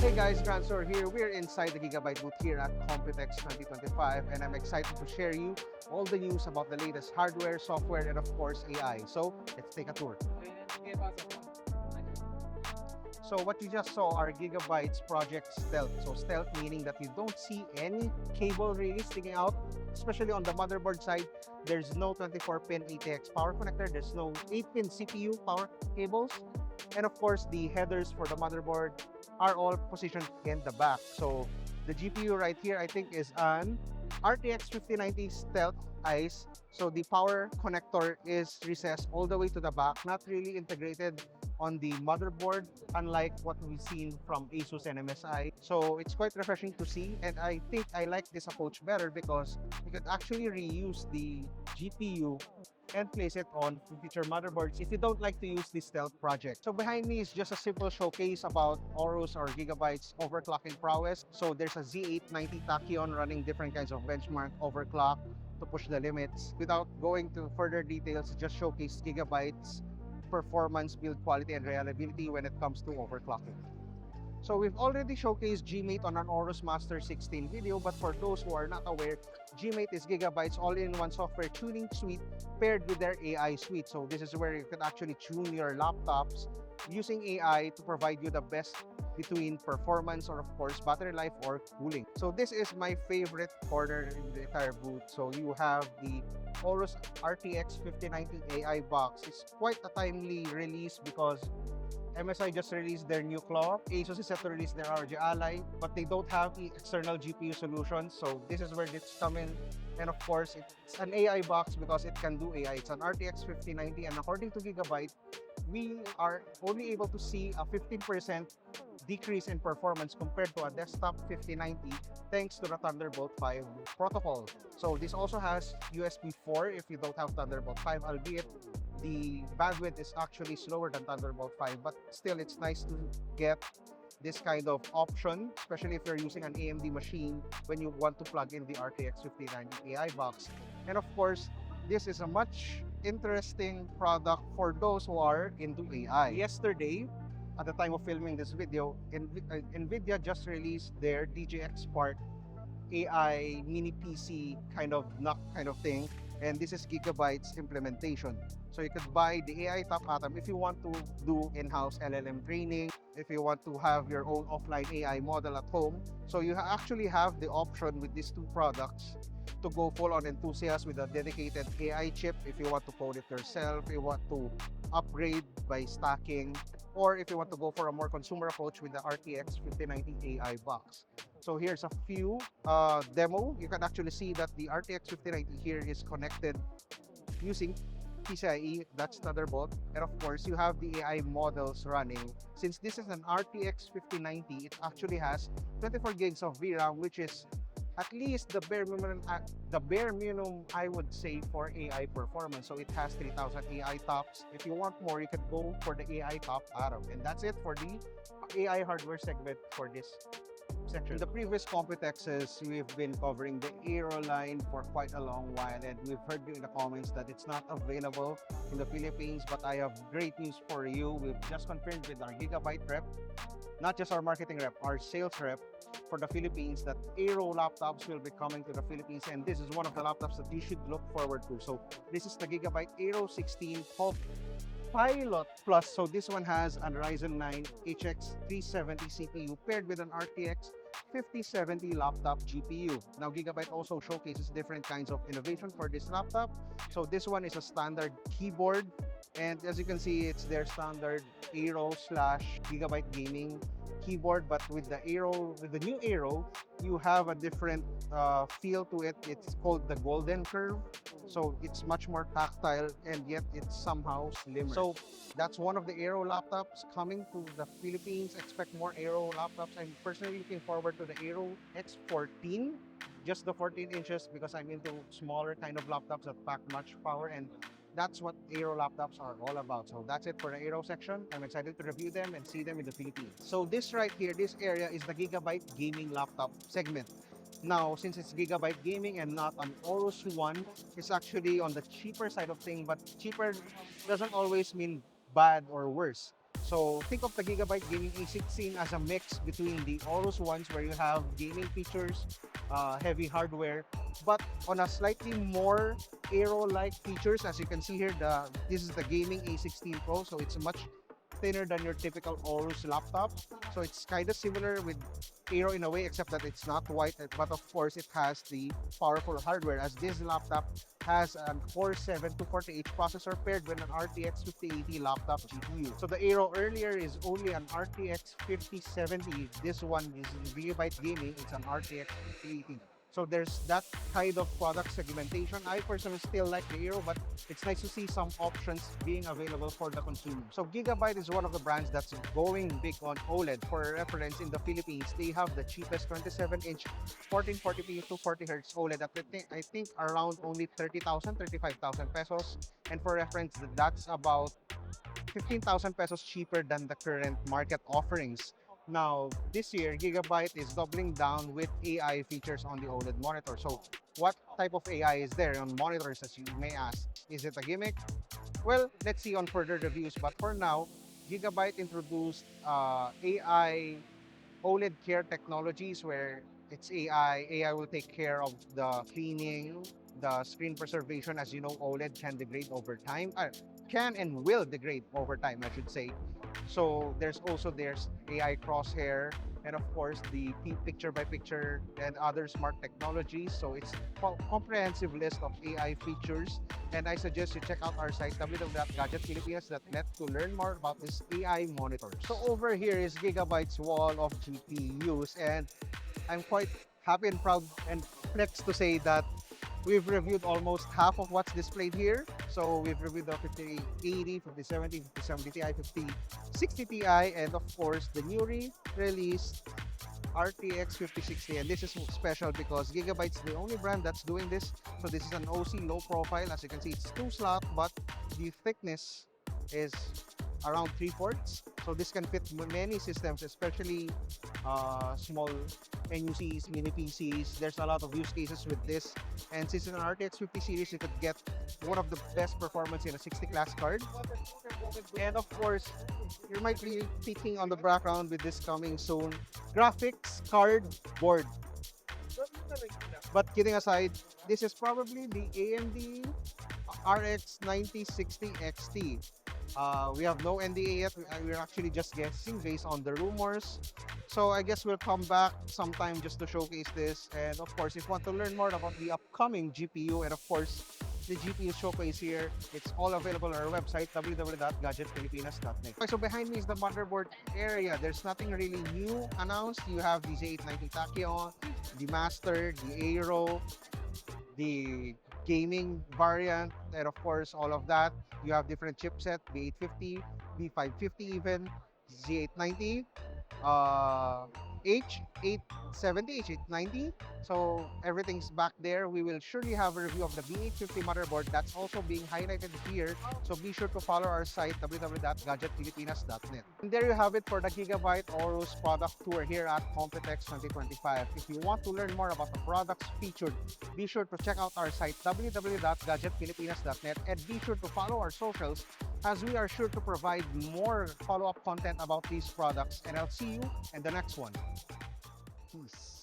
Hey guys, Grandsor here. We're inside the Gigabyte booth here at COMPUTEX 2025 and I'm excited to share you all the news about the latest hardware, software, and of course AI. So let's take a tour. So what you just saw are Gigabyte's Project Stealth. So stealth meaning that you don't see any cable really sticking out, especially on the motherboard side. There's no 24-pin ATX power connector. There's no 8-pin CPU power cables. And of course, the headers for the motherboard are all positioned in the back. So the GPU right here, I think, is an RTX 5090 Stealth ICE. So the power connector is recessed all the way to the back, not really integrated on the motherboard, unlike what we've seen from ASUS and MSI. So it's quite refreshing to see, and I think I like this approach better because you could actually reuse the GPU and place it on future motherboards if you don't like to use this stealth project. So behind me is just a simple showcase about Aorus or Gigabyte's overclocking prowess. So there's a Z890 Tachyon running different kinds of benchmark overclock to push the limits. Without going to further details, just showcase Gigabyte's performance, build quality, and reliability when it comes to overclocking. So we've already showcased Gmate on an Aorus Master 16 video, but for those who are not aware, Gmate is Gigabyte's all-in-one software tuning suite paired with their AI suite. So this is where you can actually tune your laptops using AI to provide you the best between performance or of course battery life or cooling. So this is my favorite corner in the entire booth. So you have the Aorus RTX 5090 AI box. It's quite a timely release because MSI just released their new clock. ASUS is set to release their ROG Ally, but they don't have the external GPU solutions. So this is where this come in. And of course, it's an AI box because it can do AI. It's an RTX 5090, and according to Gigabyte, we are only able to see a 15% decrease in performance compared to a desktop 5090 thanks to the Thunderbolt 5 protocol. So this also has USB 4 if you don't have Thunderbolt 5, albeit the bandwidth is actually slower than Thunderbolt 5, but still it's nice to get this kind of option, especially if you're using an AMD machine when you want to plug in the RTX 5090 AI box. And of course, this is a much interesting product for those who are into AI. Yesterday, at the time of filming this video, NVIDIA just released their DJX Spark AI mini PC kind of knock kind of thing, and this is Gigabyte's implementation. So you could buy the AI Top Atom if you want to do in-house LLM training, if you want to have your own offline AI model at home. So you actually have the option with these two products to go full-on enthusiast with a dedicated AI chip if you want to code it yourself, if you want to upgrade by stacking, or if you want to go for a more consumer approach with the RTX 5090 AI box. So here's a few demo. You can actually see that the RTX 5090 here is connected using PCIe, that's Thunderbolt, and of course you have the AI models running. Since this is an RTX 5090, it actually has 24 gigs of VRAM, which is at least the bare minimum I would say for AI performance. So it has 3000 AI tops. If you want more, you can go for the AI top Atom. And that's it for the AI hardware segment for this section. In the previous Computexes, we've been covering the Aero line for quite a long while, and we've heard you in the comments that it's not available in the Philippines, but I have great news for you. We've just confirmed with our Gigabyte rep, not just our marketing rep, our sales rep for the Philippines, that Aero laptops will be coming to the Philippines, and this is one of the laptops that you should look forward to. So this is the Gigabyte Aero 16 Pilot Plus. So this one has a Ryzen 9 HX 370 CPU paired with an RTX 5070 laptop GPU. Now Gigabyte also showcases different kinds of innovation for this laptop. So this one is a standard keyboard, and as you can see, it's their standard Aero slash Gigabyte gaming keyboard, but with the new Aero, you have a different feel to it. It's called the golden curve. So it's much more tactile, and yet it's somehow slimmer. So that's one of the Aero laptops coming to the Philippines. Expect more Aero laptops. I'm personally looking forward to the Aero X14, just the 14 inches, because I'm into smaller kind of laptops that pack much power, and that's what Aero laptops are all about. So that's it for the Aero section. I'm excited to review them and see them in the Philippines. So this right here, this area is the Gigabyte gaming laptop segment. Now, since it's Gigabyte gaming and not an Aorus one, it's actually on the cheaper side of things, but cheaper doesn't always mean bad or worse. So think of the Gigabyte gaming A16 as a mix between the Aorus ones where you have gaming features, heavy hardware, but on a slightly more aero-like features. As you can see here, this is the gaming A16 Pro, so it's much thinner than your typical Aorus laptop. So it's kind of similar with Aero in a way, except that it's not white, but of course it has the powerful hardware, as this laptop has an Core 7 240H processor paired with an RTX 5080 laptop GPU. So the Aero earlier is only an RTX 5070. This one is Gigabyte Gaming. It's an RTX 5080. So there's that kind of product segmentation. I personally still like the Aero, but it's nice to see some options being available for the consumer. So Gigabyte is one of the brands that's going big on OLED. For reference, in the Philippines, they have the cheapest 27-inch 1440p 240Hz OLED at I think around only 30,000, 35,000 pesos. And for reference, that's about 15,000 pesos cheaper than the current market offerings. Now, this year, Gigabyte is doubling down with AI features on the OLED monitor. So, what type of AI is there on monitors, as you may ask? Is it a gimmick? Well, let's see on further reviews. But for now, Gigabyte introduced AI OLED care technologies where it's AI. AI will take care of the cleaning, the screen preservation. As you know, OLED can degrade over time. Can and will degrade over time, I should say. So there's AI crosshair, and of course the picture by picture and other smart technologies. So it's a comprehensive list of AI features, and I suggest you check out our site www.gadgetpilipinas.net to learn more about this AI monitor. So over here is Gigabyte's wall of GPUs, and I'm quite happy and proud and flexed to say that we've reviewed almost half of what's displayed here. So we've reviewed the 5080, 5070, 5070 Ti, 5060 Ti, and of course the newly released RTX 5060. And this is special because Gigabyte's the only brand that's doing this. So this is an OC low profile. As you can see, it's 2 slot, but the thickness is around 3/4. So this can fit many systems, especially small NUCs, mini PCs. There's a lot of use cases with this. And since it's an RTX 50 series, you could get one of the best performance in a 60 class card. And of course, you might be thinking on the background with this coming soon, graphics card board. But kidding aside, this is probably the AMD RX 9060 XT. We have no NDA yet. We're actually just guessing based on the rumors. So I guess we'll come back sometime just to showcase this. And of course, if you want to learn more about the upcoming GPU and of course, the GPU showcase here, it's all available on our website, www.gadgetpilipinas.net. Okay, so behind me is the motherboard area. There's nothing really new announced. You have the Z890 Tachyon, the Master, the Aero, the gaming variant, and of course all of that. You have different chipset, B850, B550 even, Z890, H870, H890. So everything's back there. We will surely have a review of the B850 motherboard that's also being highlighted here. So be sure to follow our site www.gadgetpilipinas.net. And there you have it for the Gigabyte AORUS product tour here at COMPUTEX 2025. If you want to learn more about the products featured, be sure to check out our site www.gadgetpilipinas.net and be sure to follow our socials as we are sure to provide more follow-up content about these products. And I'll see you in the next one. Peace.